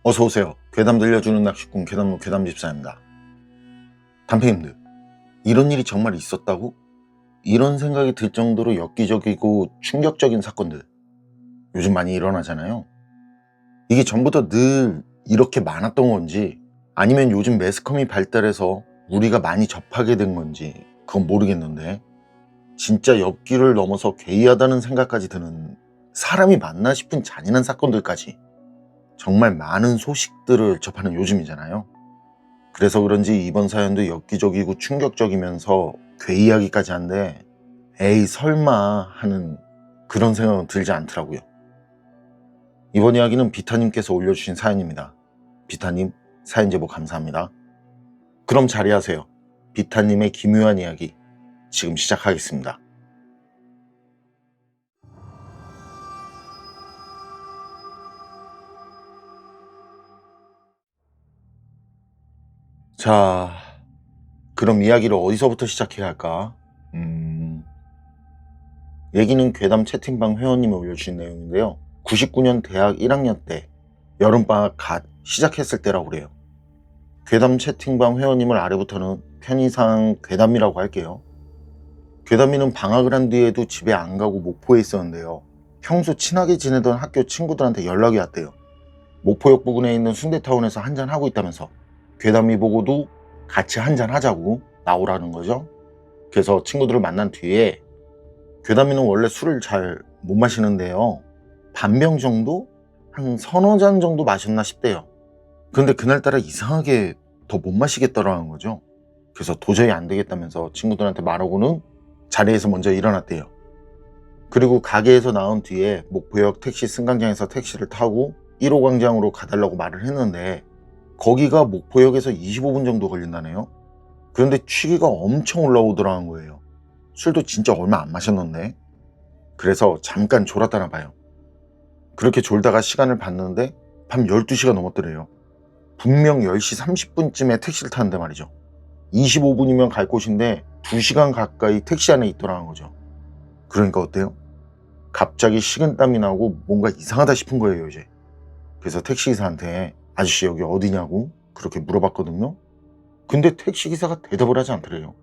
어서오세요. 괴담 들려주는 낚시꾼 괴담로 괴담집사입니다. 단페님들, 이런 일이 정말 있었다고? 이런 생각이 들 정도로 엽기적이고 충격적인 사건들 요즘 많이 일어나잖아요. 이게 전부터 늘 이렇게 많았던 건지, 아니면 요즘 매스컴이 발달해서 우리가 많이 접하게 된 건지 그건 모르겠는데, 진짜 엽기를 넘어서 괴이하다는 생각까지 드는, 사람이 맞나 싶은 잔인한 사건들까지 정말 많은 소식들을 접하는 요즘이잖아요. 그래서 그런지 이번 사연도 엽기적이고 충격적이면서 괴이하기까지 한데, 에이 설마 하는 그런 생각은 들지 않더라고요. 이번 이야기는 비타님께서 올려주신 사연입니다. 비타님, 사연 제보 감사합니다. 그럼 자리하세요. 비타님의 기묘한 이야기 지금 시작하겠습니다. 자, 그럼 이야기를 어디서부터 시작해야 할까? 얘기는 괴담 채팅방 회원님이 올려주신 내용인데요. 99년 대학 1학년 때 여름방학 갓 시작했을 때라고 그래요. 괴담 채팅방 회원님을 아래부터는 편의상 괴담이라고 할게요. 괴담이는 방학을 한 뒤에도 집에 안 가고 목포에 있었는데요. 평소 친하게 지내던 학교 친구들한테 연락이 왔대요. 목포역 부근에 있는 순대타운에서 한잔 하고 있다면서 괴담이 보고도 같이 한잔 하자고 나오라는 거죠. 그래서 친구들을 만난 뒤에, 괴담이는 원래 술을 잘 못 마시는데요. 반병 정도? 한 서너 잔 정도 마셨나 싶대요. 근데 그날따라 이상하게 더 못 마시겠더라는 거죠. 그래서 도저히 안 되겠다면서 친구들한테 말하고는 자리에서 먼저 일어났대요. 그리고 가게에서 나온 뒤에 목포역 택시 승강장에서 택시를 타고 1호 광장으로 가달라고 말을 했는데, 거기가 목포역에서 25분 정도 걸린다네요. 그런데 취기가 엄청 올라오더라는 거예요. 술도 진짜 얼마 안 마셨는데. 그래서 잠깐 졸았다나 봐요. 그렇게 졸다가 시간을 봤는데 밤 12시가 넘었더래요. 분명 10시 30분쯤에 택시를 타는데 말이죠. 25분이면 갈 곳인데 2시간 가까이 택시 안에 있더라는 거죠. 그러니까 어때요? 갑자기 식은땀이 나고 뭔가 이상하다 싶은 거예요, 이제. 그래서 택시기사한테 아저씨 여기 어디냐고 그렇게 물어봤거든요. 근데 택시기사가 대답을 하지 않더래요.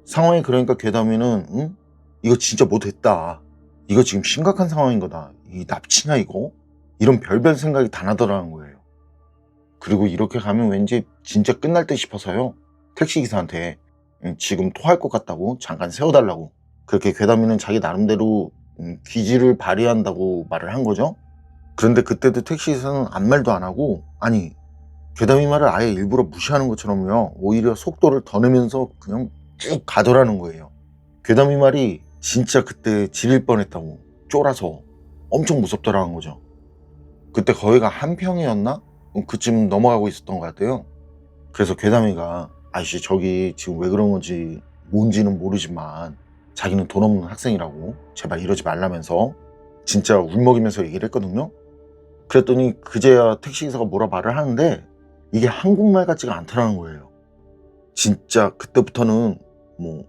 상황이 그러니까 괴담이는 이거 진짜 뭐 됐다. 이거 지금 심각한 상황인 거다. 이 납치냐 이거? 이런 별별 생각이 다 나더라는 거예요. 그리고 이렇게 가면 왠지 진짜 끝날 듯 싶어서요. 택시기사한테 지금 토할 것 같다고 잠깐 세워달라고, 그렇게 괴담이는 자기 나름대로 기지를 발휘한다고 말을 한 거죠. 그런데 그때도 택시기사는 아무 말도 안 하고, 아니 괴담이 말을 아예 일부러 무시하는 것처럼요, 오히려 속도를 더 내면서 그냥 쭉 가더라는 거예요. 괴담이 말이 진짜 그때 지릴 뻔했다고, 쫄아서 엄청 무섭더라는 거죠. 그때 거기가 한평이었나? 그쯤 넘어가고 있었던 것 같아요. 그래서 괴담이가 아저씨 저기 지금 왜 그런 건지 뭔지는 모르지만 자기는 돈 없는 학생이라고 제발 이러지 말라면서 진짜 울먹이면서 얘기를 했거든요. 그랬더니 그제야 택시기사가 뭐라 말을 하는데, 이게 한국말 같지가 않더라는 거예요. 진짜 그때부터는 뭐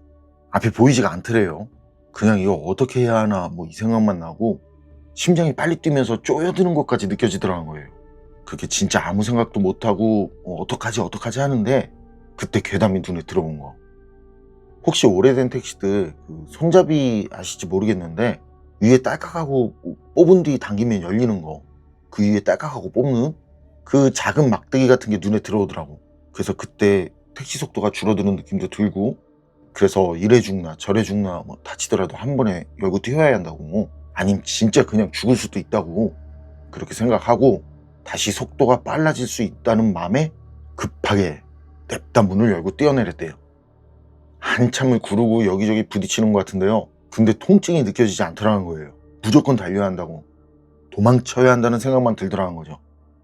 앞이 보이지가 않더래요. 그냥 이거 어떻게 해야 하나 뭐 이 생각만 나고 심장이 빨리 뛰면서 쪼여드는 것까지 느껴지더라는 거예요. 그게 진짜 아무 생각도 못하고 어떡하지 하는데, 그때 괴담이 눈에 들어온 거. 혹시 오래된 택시들 그 손잡이 아실지 모르겠는데 위에 딸깍하고 뽑은 뒤 당기면 열리는 거, 그 위에 딸깍하고 뽑는 그 작은 막대기 같은 게 눈에 들어오더라고. 그래서 그때 택시 속도가 줄어드는 느낌도 들고, 그래서 이래 죽나 저래 죽나 뭐 다치더라도 한 번에 열고 뛰어야 한다고, 아님 진짜 그냥 죽을 수도 있다고 그렇게 생각하고 다시 속도가 빨라질 수 있다는 마음에 급하게 냅다 문을 열고 뛰어내렸대요. 한참을 구르고 여기저기 부딪히는 것 같은데요. 근데 통증이 느껴지지 않더라는 거예요. 무조건 달려야 한다고, 도망쳐야 한다는 생각만 들더라는 거죠.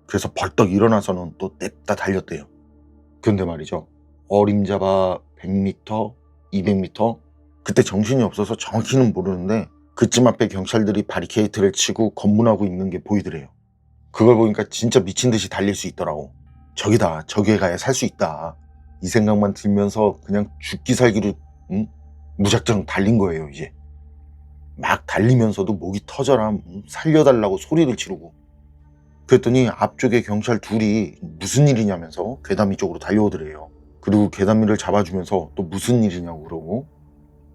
그래서 벌떡 일어나서는 또 냅다 달렸대요. 근데 말이죠, 어림잡아 100m, 200m, 그때 정신이 없어서 정확히는 모르는데 그쯤 앞에 경찰들이 바리케이트를 치고 검문하고 있는 게 보이더래요. 그걸 보니까 진짜 미친 듯이 달릴 수 있더라고. 저기다, 저기에 가야 살 수 있다, 이 생각만 들면서 그냥 죽기 살기로 무작정 달린 거예요. 이제 막 달리면서도 목이 터져라 살려달라고 소리를 지르고. 그랬더니 앞쪽에 경찰 둘이 무슨 일이냐면서 괴담이 쪽으로 달려오더래요. 그리고 괴담이를 잡아주면서 또 무슨 일이냐고 그러고,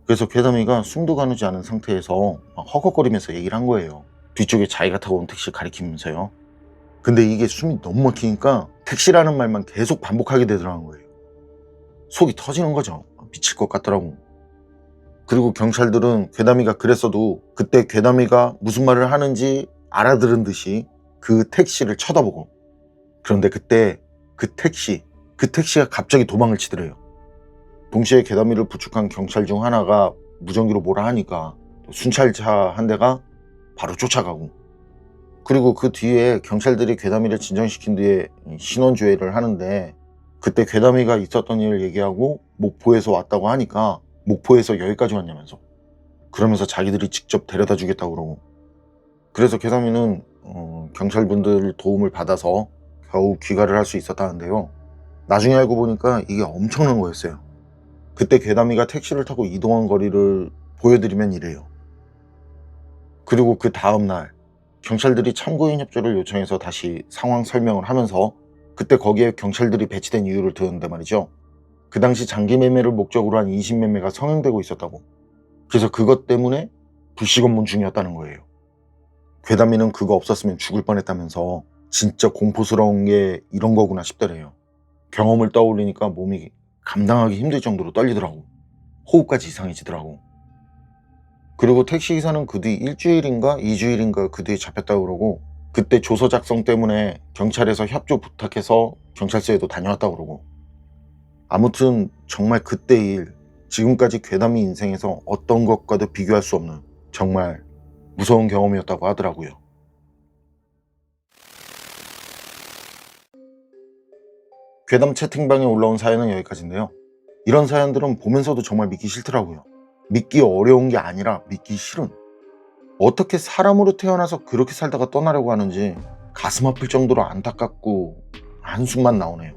그래서 괴담이가 숨도 가누지 않은 상태에서 막 헉헉거리면서 얘기를 한 거예요. 뒤쪽에 자기가 타고 온 택시를 가리키면서요. 근데 이게 숨이 너무 막히니까 택시라는 말만 계속 반복하게 되더라는 거예요. 속이 터지는 거죠. 미칠 것 같더라고. 그리고 경찰들은 괴담이가 그랬어도 그때 괴담이가 무슨 말을 하는지 알아들은 듯이 그 택시를 쳐다보고, 그런데 그때 그 택시가 갑자기 도망을 치더래요. 동시에 괴담이를 부축한 경찰 중 하나가 무전기로 뭐라 하니까 순찰차 한 대가 바로 쫓아가고, 그리고 그 뒤에 경찰들이 괴담이를 진정시킨 뒤에 신원조회를 하는데, 그때 괴담이가 있었던 일을 얘기하고 목포에서 왔다고 하니까 목포에서 여기까지 왔냐면서, 그러면서 자기들이 직접 데려다 주겠다고 그러고, 그래서 괴담이는 경찰분들 도움을 받아서 겨우 귀가를 할 수 있었다는데요. 나중에 알고 보니까 이게 엄청난 거였어요. 그때 괴담이가 택시를 타고 이동한 거리를 보여드리면 이래요. 그리고 그 다음날 경찰들이 참고인 협조를 요청해서 다시 상황 설명을 하면서 그때 거기에 경찰들이 배치된 이유를 들었는데 말이죠. 그 당시 장기 매매를 목적으로 한 인신 매매가 성행되고 있었다고. 그래서 그것 때문에 불식업문 중이었다는 거예요. 괴담이는 그거 없었으면 죽을 뻔했다면서 진짜 공포스러운 게 이런 거구나 싶더래요. 경험을 떠올리니까 몸이 감당하기 힘들 정도로 떨리더라고. 호흡까지 이상해지더라고. 그리고 택시기사는 그 뒤 일주일인가 2주일인가 그 뒤에 잡혔다고 그러고, 그때 조서 작성 때문에 경찰에서 협조 부탁해서 경찰서에도 다녀왔다고 그러고, 아무튼 정말 그때 일, 지금까지 괴담이 인생에서 어떤 것과도 비교할 수 없는 정말 무서운 경험이었다고 하더라고요. 괴담 채팅방에 올라온 사연은 여기까지인데요. 이런 사연들은 보면서도 정말 믿기 싫더라고요. 믿기 어려운 게 아니라 믿기 싫은, 어떻게 사람으로 태어나서 그렇게 살다가 떠나려고 하는지 가슴 아플 정도로 안타깝고 한숨만 나오네요.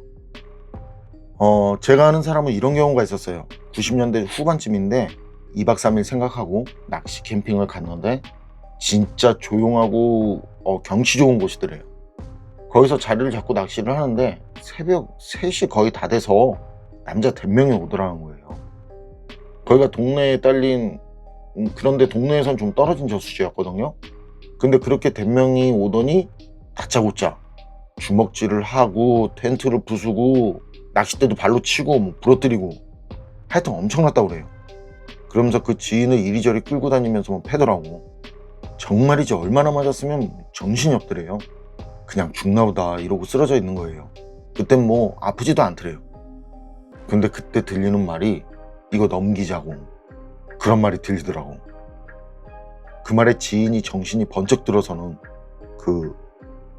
제가 아는 사람은 이런 경우가 있었어요. 90년대 후반쯤인데 2박 3일 생각하고 낚시 캠핑을 갔는데 진짜 조용하고 경치 좋은 곳이더래요. 거기서 자리를 잡고 낚시를 하는데 새벽 3시 거의 다 돼서 남자 100명이 오더라는 거예요. 거기가 동네에 딸린, 그런데 동네에선 좀 떨어진 저수지였거든요. 근데 그렇게 100명이 오더니 다짜고짜 주먹질을 하고 텐트를 부수고 낚싯대도 발로 치고 뭐 부러뜨리고 하여튼 엄청났다고 그래요. 그러면서 그 지인을 이리저리 끌고 다니면서 뭐 패더라고. 정말이지 얼마나 맞았으면 정신이 없더래요. 그냥 죽나보다 이러고 쓰러져 있는 거예요. 그땐 뭐 아프지도 않더래요. 근데 그때 들리는 말이 이거 넘기자고, 그런 말이 들리더라고. 그 말에 지인이 정신이 번쩍 들어서는 그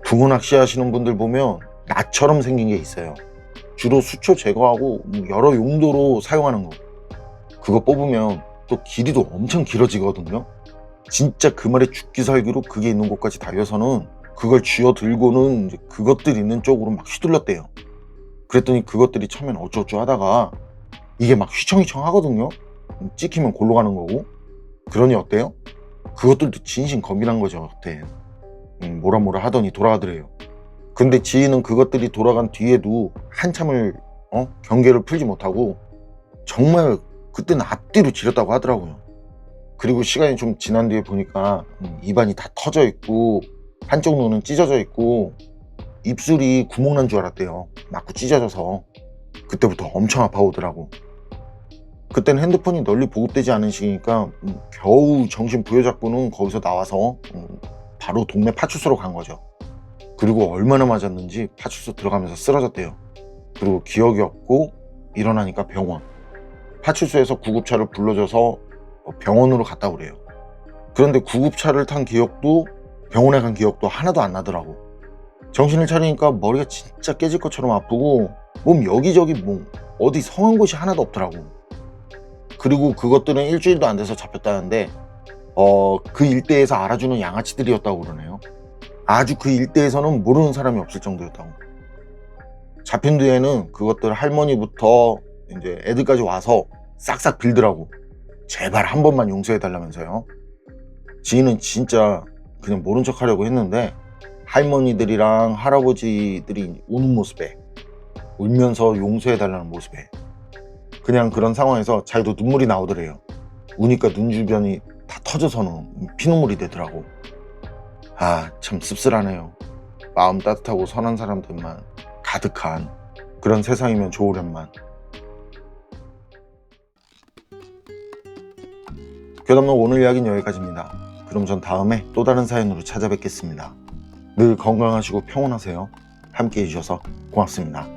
붕어 낚시 하시는 분들 보면 나처럼 생긴 게 있어요. 주로 수초 제거하고 여러 용도로 사용하는 거. 그거 뽑으면 또 길이도 엄청 길어지거든요. 진짜 그 말에 죽기 살기로 그게 있는 곳까지 달려서는 그걸 쥐어 들고는 이제 그것들 있는 쪽으로 막 휘둘렀대요. 그랬더니 그것들이 처음엔 어쩌고저쩌고 하다가 이게 막 휘청휘청 하거든요. 찍히면 골로 가는 거고. 그러니 어때요? 그것들도 진심 겁이 난 거죠 그때. 뭐라 하더니 돌아가더래요. 근데 지인은 그것들이 돌아간 뒤에도 한참을 경계를 풀지 못하고 정말 그때는 앞뒤로 지렸다고 하더라고요. 그리고 시간이 좀 지난 뒤에 보니까 입안이 다 터져 있고 한쪽 눈은 찢어져 있고 입술이 구멍 난 줄 알았대요. 맞고 찢어져서. 그때부터 엄청 아파오더라고. 그때는 핸드폰이 널리 보급되지 않은 시기니까 겨우 정신 부여잡고는 거기서 나와서 바로 동네 파출소로 간 거죠. 그리고 얼마나 맞았는지 파출소 들어가면서 쓰러졌대요. 그리고 기억이 없고 일어나니까 병원. 파출소에서 구급차를 불러줘서 병원으로 갔다 그래요. 그런데 구급차를 탄 기억도 병원에 간 기억도 하나도 안 나더라고. 정신을 차리니까 머리가 진짜 깨질 것처럼 아프고 몸 여기저기 뭐 어디 성한 곳이 하나도 없더라고. 그리고 그것들은 일주일도 안 돼서 잡혔다는데 그 일대에서 알아주는 양아치들이었다고 그러네요. 아주 그 일대에서는 모르는 사람이 없을 정도였다고. 잡힌 뒤에는 그것들 할머니부터 이제 애들까지 와서 싹싹 빌더라고. 제발 한 번만 용서해 달라면서요. 지인은 진짜 그냥 모른 척 하려고 했는데 할머니들이랑 할아버지들이 우는 모습에, 울면서 용서해달라는 모습에, 그냥 그런 상황에서 자기도 눈물이 나오더래요. 우니까 눈 주변이 다 터져서는 피눈물이 되더라고. 아, 참 씁쓸하네요. 마음 따뜻하고 선한 사람들만 가득한 그런 세상이면 좋으련만. 괴담록 오늘 이야기는 여기까지입니다. 그럼 전 다음에 또 다른 사연으로 찾아뵙겠습니다. 늘 건강하시고 평온하세요. 함께 해주셔서 고맙습니다.